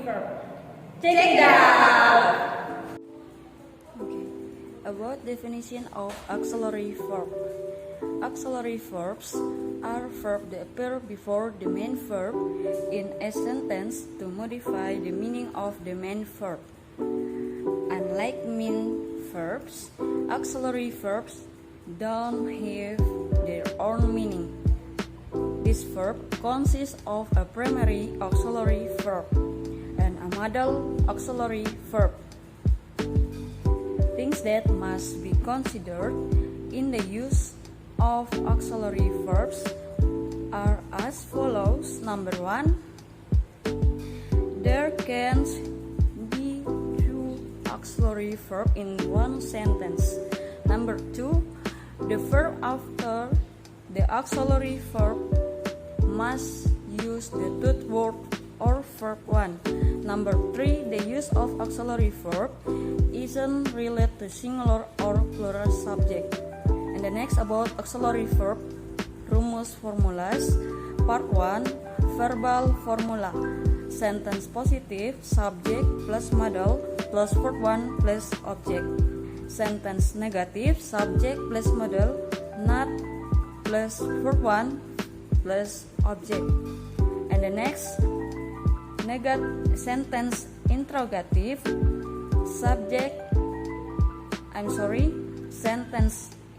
verb. Check it out! Okay. About definition of auxiliary verb. Auxiliary verbs are verbs that appear before the main verb in a sentence to modify the meaning of the main verb. Unlike main verbs, auxiliary verbs don't have their own meaning. This verb consists of a primary auxiliary verb and a modal auxiliary verb. Things that must be considered in the use of auxiliary verbs are as follows. Number 1, there can't be two auxiliary verbs in one sentence. Number 2, the verb after the auxiliary verb must use the third word or verb 1. Number 3, the use of auxiliary verb isn't related to singular or plural subject. And the next about auxiliary verb, rumus formulas. Part 1, verbal formula. Sentence positive, subject plus modal plus verb 1 plus object. Sentence negative, subject plus modal, not plus verb 1 plus object. And the next sentence interrogative, sentence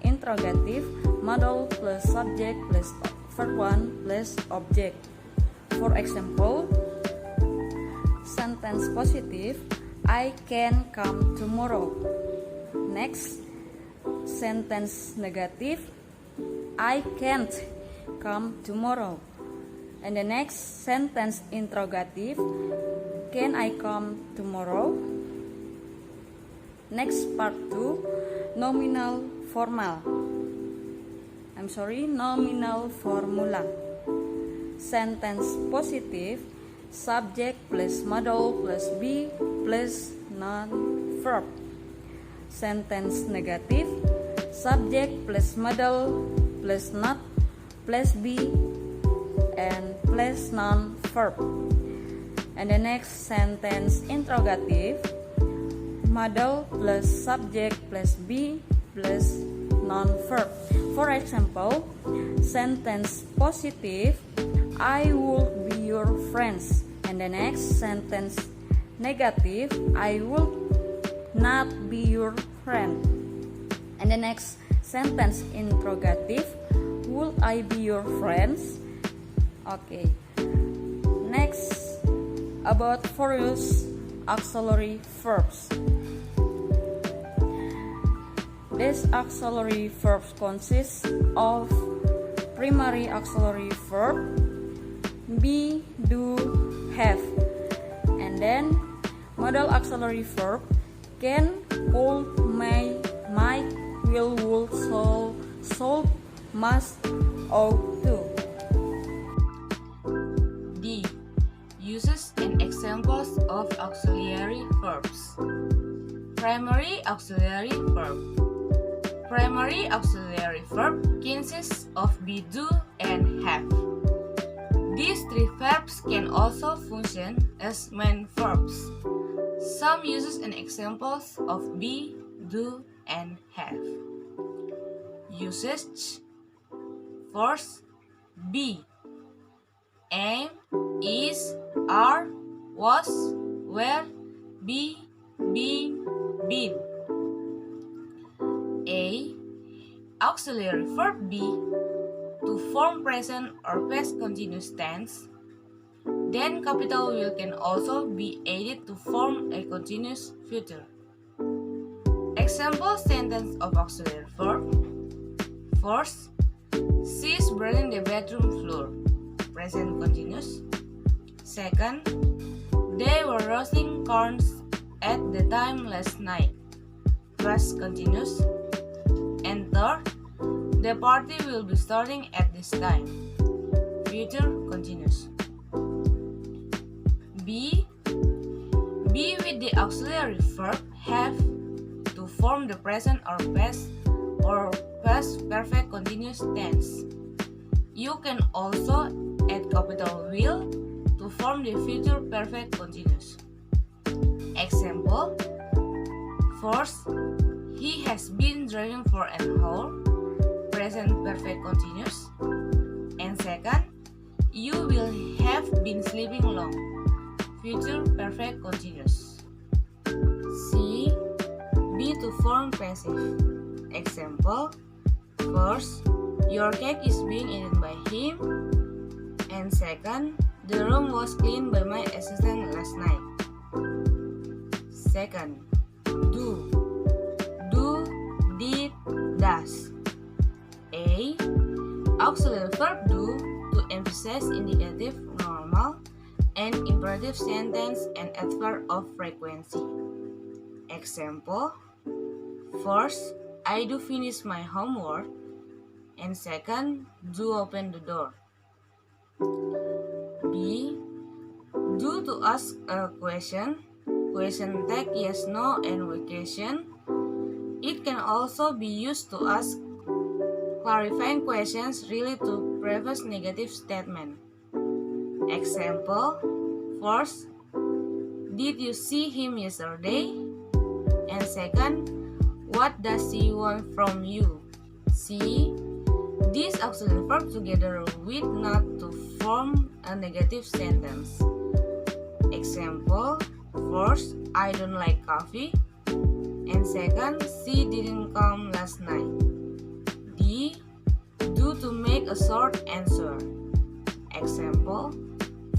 interrogative, modal plus subject plus verb 1 plus object. For example, sentence positive, I can come tomorrow. Next, sentence negative, I can't come tomorrow. And the next sentence interrogative, can I come tomorrow? Next, part 2, nominal formula. Sentence positive, subject plus modal plus be plus non-verb. Sentence negative, subject plus modal plus not plus be and plus non-verb. And the next sentence interrogative, modal plus subject plus be plus non-verb. For example, sentence positive, I will be your friends. And the next sentence negative, I will not be your friend. And the next sentence interrogative, will I be your friends? Okay. Next, about various auxiliary verbs. These auxiliary verbs consist of primary auxiliary verb, be, do, have, and then modal auxiliary verb, can, could, may, might, will, would, should, must, ought to. D. Uses and examples of auxiliary verbs. Primary auxiliary verb. Primary auxiliary verb consists of be, do, and have. These three verbs can also function as main verbs. Some uses and examples of be, do, and have. Usage. First, be. Am, is, are, was, were, be, being, been. A. Auxiliary verb be to form present or past continuous tense. Then capital will can also be added to form a continuous future. Example sentence of auxiliary verb. First, she is brushing the bedroom floor. Present continuous. Second, they were roasting corns at the time last night. Past continuous. And third, the party will be starting at this time. Future continuous. Be with the auxiliary verb have to form the present or past perfect continuous tense. You can also add capital will to to form the future perfect continuous. Example: first, he has been driving for an hour, present perfect continuous. And second, you will have been sleeping long, future perfect continuous. C. B to form passive. Example: first, your cake is being eaten by him. And second, the room was cleaned by my assistant last night. Second, do, did, does. A. Auxiliary verb do to emphasize indicative, normal, and imperative sentence and adverb of frequency. Example: first, I do finish my homework. And second, do open the door. B. Do to ask a question. Question tag yes, no, and vacation. It can also be used to ask clarifying questions related to previous negative statement. Example: first, did you see him yesterday? And second, what does he want from you? C. These auxiliary verbs together with not to form a negative sentence. Example: first, I don't like coffee. And second, she didn't come last night. D. Do to make a short answer. Example: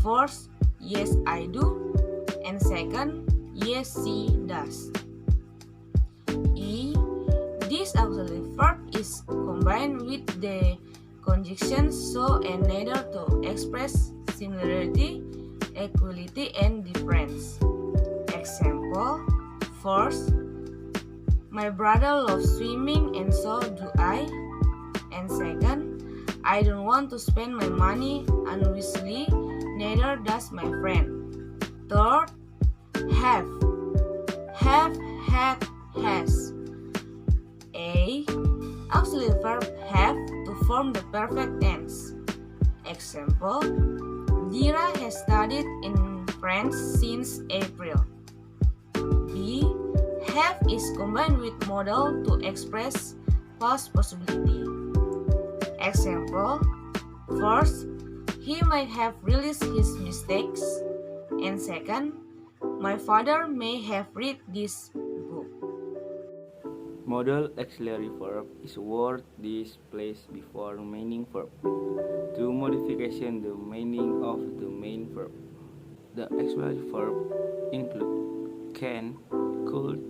first, yes I do. And second, yes she does. E. This auxiliary verb is combined with the conjunction so and neither to express similarity, equality, and difference. Example: first, my brother loves swimming and so do I. And second, I don't want to spend my money unwisely, neither does my friend. Third, have, had, has. A. Auxiliary verb have to form the perfect tense. Example: Dira has studied in France since April. B. Have is combined with modal to express past possibility. Example: first, he might have realized his mistakes. And second, my father may have read this book. Modal auxiliary verb is a word placed before remaining verb to modification the meaning of the main verb. The auxiliary verb include can, could,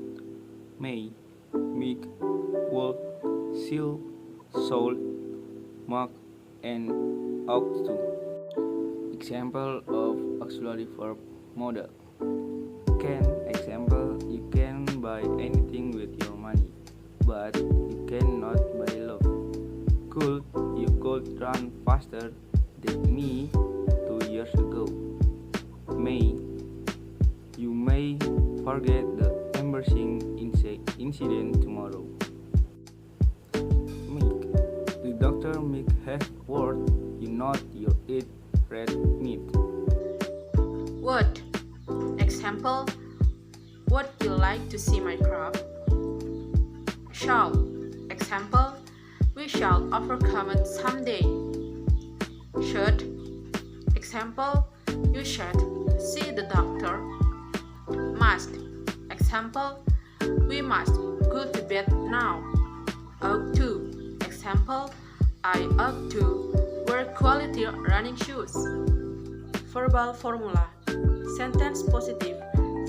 may, might, would, shall, should, might, and ought to. Example of auxiliary verb modal. Can, example, you can buy anything with your money, but you cannot buy love. Could, you could run faster than me 2 years ago. May, you may forget the embarrassing incident tomorrow. Make, the doctor may have warned you not to eat red meat. Would. Example: would you like to see my crop? Shall. Example: we shall overcome it someday. Should. Example: you should see the doctor. Must. Example: we must go to bed now. Ought to. Example: I ought to wear quality running shoes. Verbal formula. Sentence positive.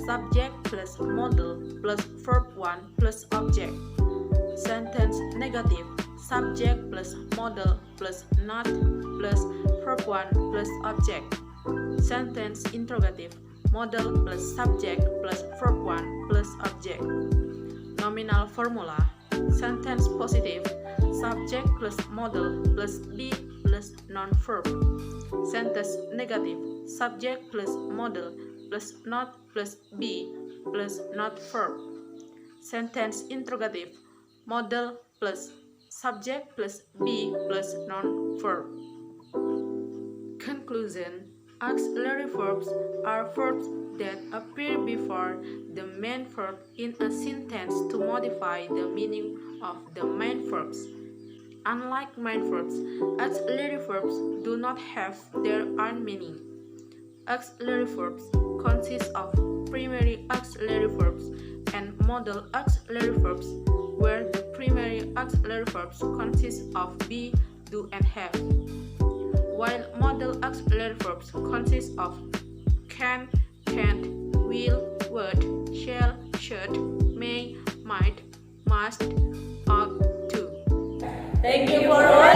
Subject plus modal plus verb 1 plus object. Sentence negative. Subject plus modal plus not plus verb 1 plus object. Sentence interrogative. Modal plus subject plus verb 1 plus object. Nominal formula. Sentence positive. Subject plus modal plus be plus non-verb. Sentence negative. Subject plus modal plus not plus be plus not verb. Sentence interrogative. Modal plus subject plus be plus non-verb. Conclusion. Auxiliary verbs are verbs that appear before the main verb in a sentence to modify the meaning of the main verbs. Unlike main verbs, auxiliary verbs do not have their own meaning. Auxiliary verbs consist of primary auxiliary verbs and modal auxiliary verbs, where the primary auxiliary verbs consist of be, do, and have, while modal auxiliary verbs consist of can, can't, will, would, shall, should, may, might, must, ought to. Thank you for watching.